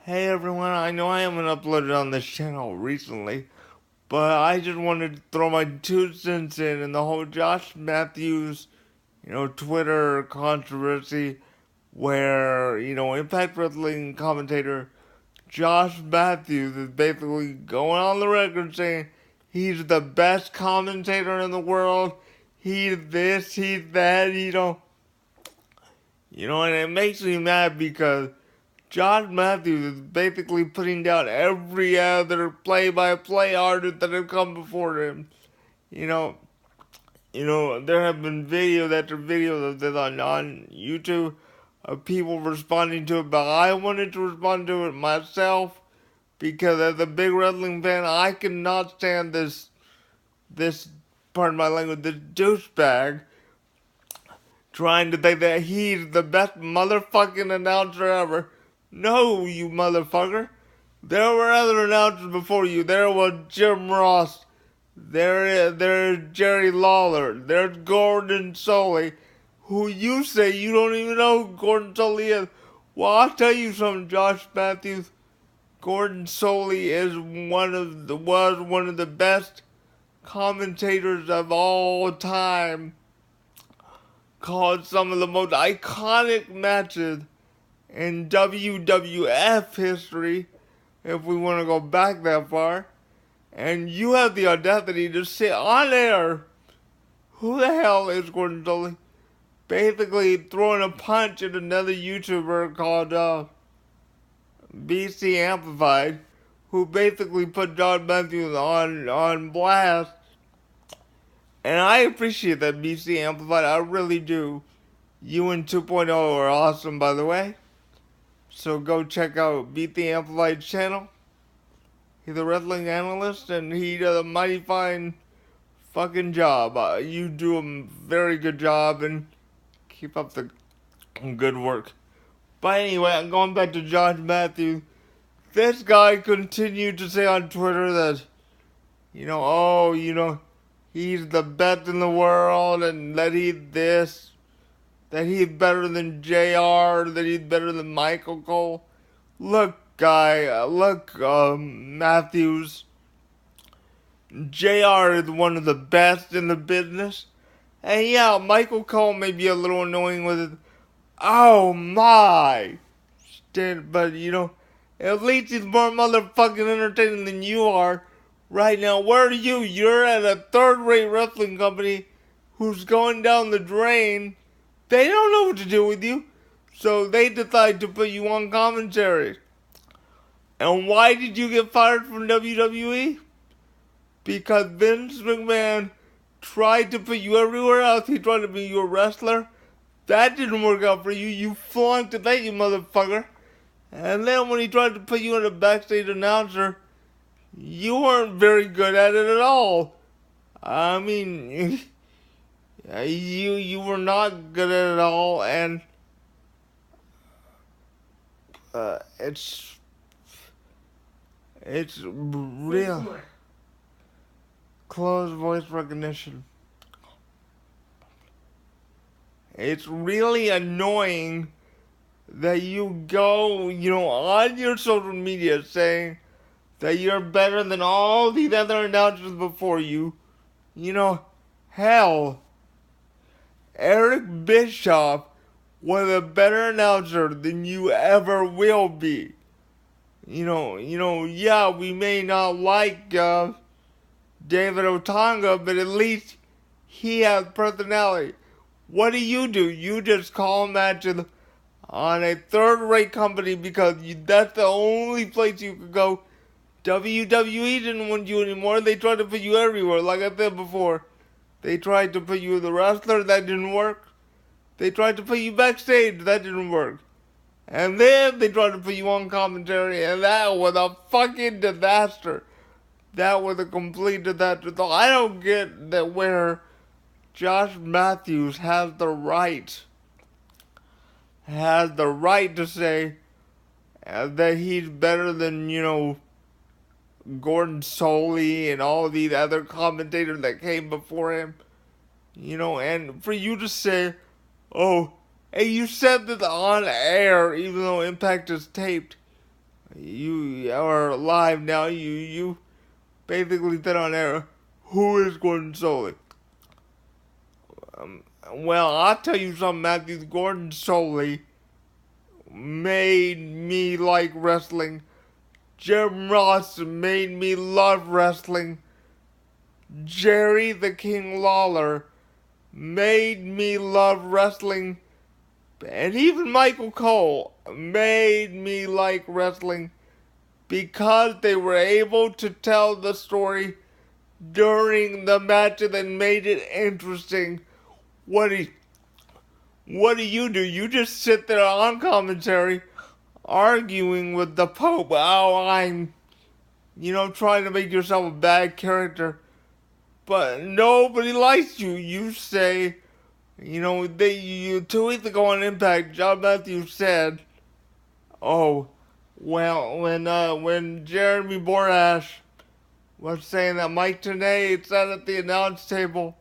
Hey everyone, I know I haven't uploaded on this channel recently, but I just wanted to throw my 2 cents in the whole Josh Matthews, Twitter controversy where, Impact Wrestling commentator Josh Matthews is basically going on the record saying he's the best commentator in the world. He's this, he's that, and it makes me mad because Josh Matthews is basically putting down every other play-by-play artist that have come before him. You know, there have been videos after videos of this on YouTube of people responding to it, but I wanted to respond to it myself because as a big wrestling fan, I cannot stand this pardon my language, this douchebag trying to think that he's the best motherfucking announcer ever. No, you motherfucker. There were other announcers before you. There was Jim Ross. There's Jerry Lawler. There's Gordon Solie, who you say you don't even know who Gordon Solie is. Well, I'll tell you something, Josh Matthews. Gordon Solie is was one of the best commentators of all time. Called some of the most iconic matches in WWF history, if we want to go back that far. And you have the audacity to sit on air. Who the hell is Gordon Solie? Basically throwing a punch at another YouTuber called BC Amplified, who basically put John Matthews on blast. And I appreciate that, BC Amplified. I really do. You and 2.0 are awesome, by the way. So go check out Beat the Amplified channel. He's a wrestling analyst and he does a mighty fine fucking job. You do a very good job and keep up the good work. But anyway, I'm going back to Josh Matthews. This guy continued to say on Twitter that, he's the best in the world and that he's this, that he's better than JR, that he's better than Michael Cole. Look, Matthews. JR is one of the best in the business. And yeah, Michael Cole may be a little annoying with it. Oh my! But at least he's more motherfucking entertaining than you are. Right now, where are you? You're at a third-rate wrestling company who's going down the drain. They don't know what to do with you, so they decide to put you on commentary. And why did you get fired from WWE? Because Vince McMahon tried to put you everywhere else. He tried to be you a wrestler. That didn't work out for you. You flunked at that, you motherfucker. And then when he tried to put you in a backstage announcer, you weren't very good at it at all. I mean, you were not good at it all, and it's real. Close voice recognition. It's really annoying that you go, on your social media saying that you're better than all these other announcers before you. Hell, Eric Bischoff was a better announcer than you ever will be. Yeah, we may not like David Otunga, but at least he has personality. What do? You just call matches on a third-rate company because that's the only place you could go. WWE didn't want you anymore. They tried to put you everywhere, like I said before. They tried to put you as a wrestler, that didn't work. They tried to put you backstage, that didn't work. And then they tried to put you on commentary, and that was a fucking disaster. That was a complete disaster. So I don't get that where Josh Matthews has the right to say that he's better than, Gordon Solie and all these other commentators that came before him. And for you to say, oh, hey, you said this on air, even though Impact is taped. you are live now. You basically said on air, who is Gordon Solie? Well, I'll tell you something, Matthew. Gordon Solie made me like wrestling. Jim Ross made me love wrestling. Jerry the King Lawler made me love wrestling. And even Michael Cole made me like wrestling because they were able to tell the story during the match and made it interesting. What do you do? You just sit there on commentary arguing with the Pope. Oh, I'm, trying to make yourself a bad character. But nobody likes you. You say, 2 weeks ago on Impact, John Matthews said, oh, well, when Jeremy Borash was saying that Mike Tenay sat at the announce table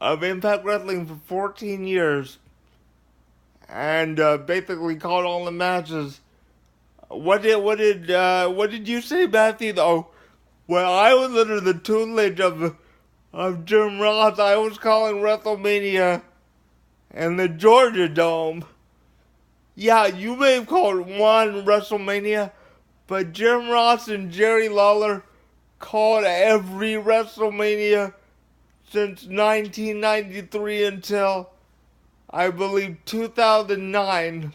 of Impact Wrestling for 14 years and basically called all the matches. What did you say, Matthew? Oh, well, I was under the tutelage of Jim Ross. I was calling WrestleMania and the Georgia Dome. Yeah, you may have called one WrestleMania, but Jim Ross and Jerry Lawler called every WrestleMania since 1993 until, I believe, 2009.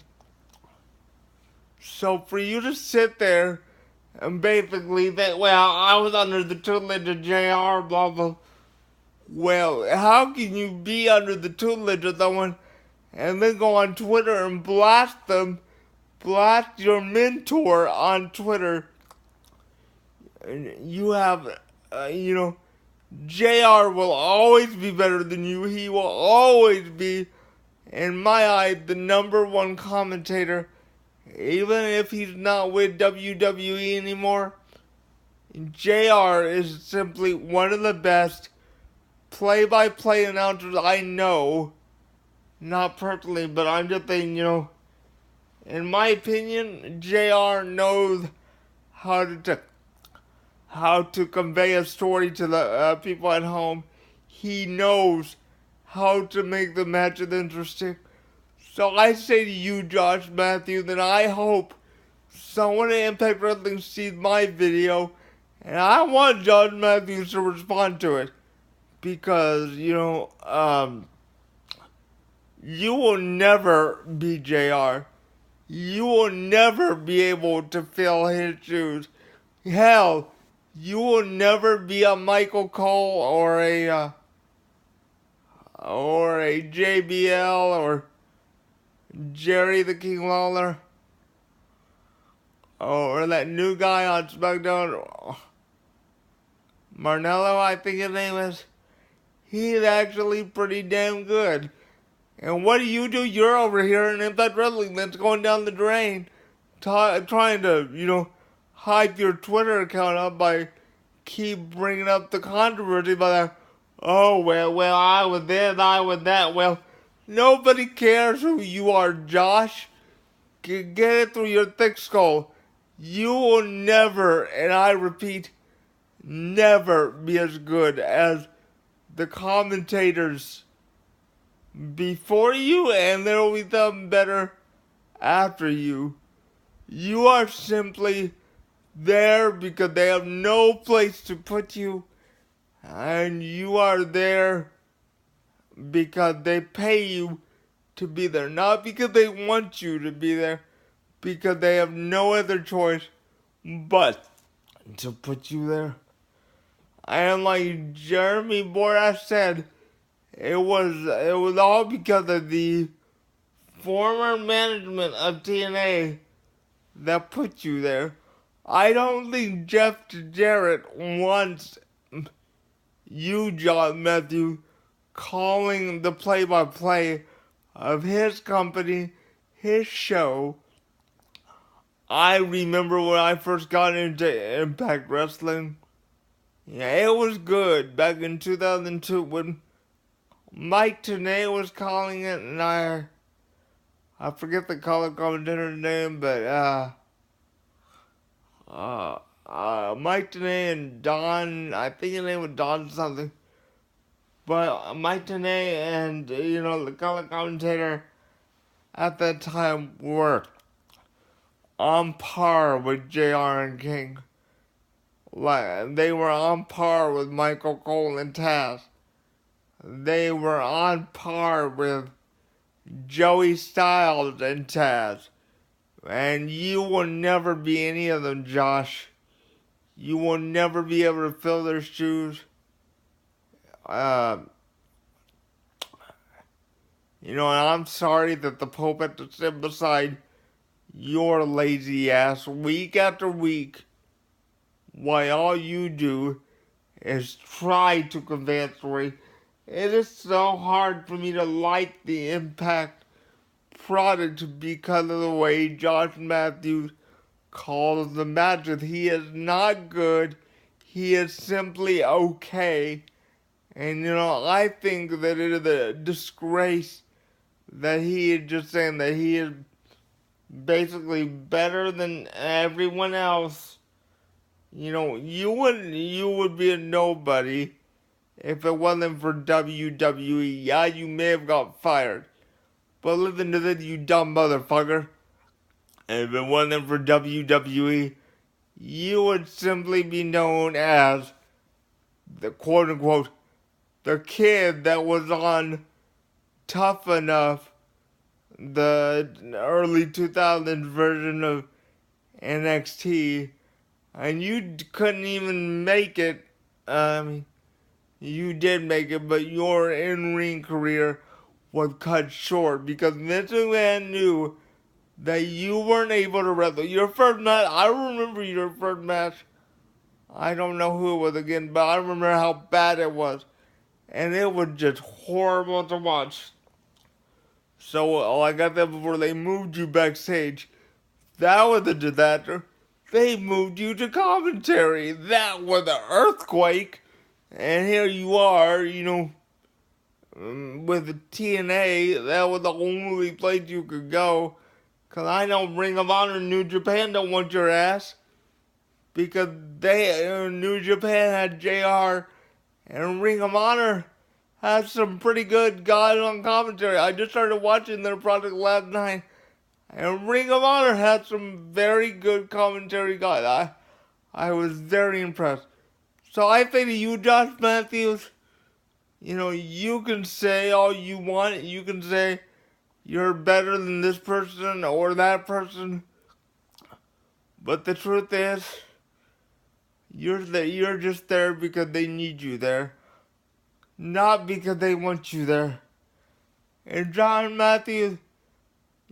So for you to sit there and basically think, well, I was under the tutelage of JR, blah, blah. Well, how can you be under the tutelage of someone and then go on Twitter and blast them, blast your mentor on Twitter? You have, JR will always be better than you. He will always be, in my eyes, the number one commentator. Even if he's not with WWE anymore, JR is simply one of the best play-by-play announcers I know. Not personally, but I'm just saying, in my opinion, JR knows how to convey a story to the people at home. He knows how to make the matches interesting. So I say to you, Josh Matthews, that I hope someone at Impact Wrestling sees my video, and I want Josh Matthews to respond to it. Because, you will never be JR. You will never be able to fill his shoes. Hell, you will never be a Michael Cole or a JBL or Jerry the King Lawler or that new guy on SmackDown, Marnello, I think his name is. He's actually pretty damn good. And what do? You're over here in Impact Wrestling that's going down the drain, trying to, hype your Twitter account up by keep bringing up the controversy by that. Oh, well, I was this, I was that. Well, nobody cares who you are, Josh. Get it through your thick skull. You will never, and I repeat, never be as good as the commentators before you, and there will be some better after you. You are simply there because they have no place to put you, and you are there because they pay you to be there, not because they want you to be there, because they have no other choice but to put you there. And like Jeremy Borash said, it was all because of the former management of TNA that put you there. I don't think Jeff Jarrett wants you, John Matthews, calling the play-by-play of his company, his show. I remember when I first got into Impact Wrestling. Yeah, it was good back in 2002 when Mike Tenay was calling it, and I forget the color commentator's name, but Mike Tenay and Don, I think his name was Don something, but Mike Tenay and, the color commentator at that time were on par with JR and King. Like, they were on par with Michael Cole and Taz. They were on par with Joey Styles and Taz. And you will never be any of them, Josh. You will never be able to fill their shoes. And I'm sorry that the Pope had to sit beside your lazy ass week after week while all you do is try to convey a story. It is so hard for me to like the Impact product because of the way Josh Matthews calls the matches. He is not good. He is simply okay. And, I think that it is a disgrace that he is just saying that he is basically better than everyone else. You would be a nobody if it wasn't for WWE. Yeah, you may have got fired. But listen to this, you dumb motherfucker. If it wasn't for WWE, you would simply be known as the quote-unquote, the kid that was on Tough Enough, the early 2000s version of NXT, and you couldn't even make it. You did make it, but your in-ring career was cut short because Vince McMahon knew that you weren't able to wrestle. Your first match, I remember your first match. I don't know who it was again, but I remember how bad it was. And it was just horrible to watch. So, like I said before, they moved you backstage. That was a disaster. They moved you to commentary. That was an earthquake. And here you are, with TNA. That was the only place you could go. Because I know Ring of Honor and New Japan don't want your ass. Because New Japan had JR, and Ring of Honor has some pretty good guys on commentary. I just started watching their product last night, and Ring of Honor had some very good commentary guys. I was very impressed. So I say to you, Josh Matthews, you can say all you want. You can say you're better than this person or that person. But the truth is, you're just there because they need you there. Not because they want you there. And John Matthews,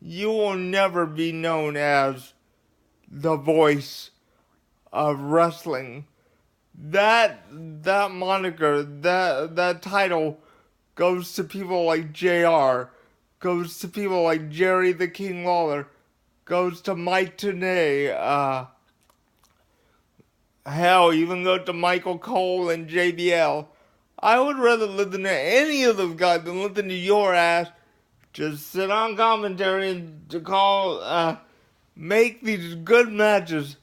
you will never be known as the voice of wrestling. That moniker, that title goes to people like JR, goes to people like Jerry the King Lawler, goes to Mike Tenay, hell, even go to Michael Cole and JBL. I would rather listen to any of those guys than listen to your ass just sit on commentary and to make these good matches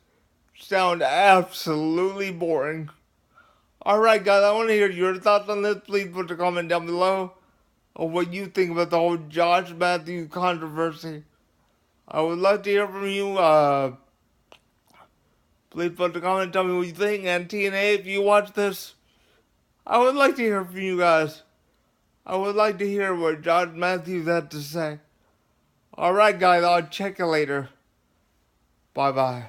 sound absolutely boring. Alright guys, I want to hear your thoughts on this. Please put a comment down below of what you think about the whole Josh Matthews controversy. I would love to hear from you. Please put a comment and tell me what you think. And TNA, if you watch this, I would like to hear from you guys. I would like to hear what Josh Matthews had to say. Alright guys, I'll check you later. Bye bye.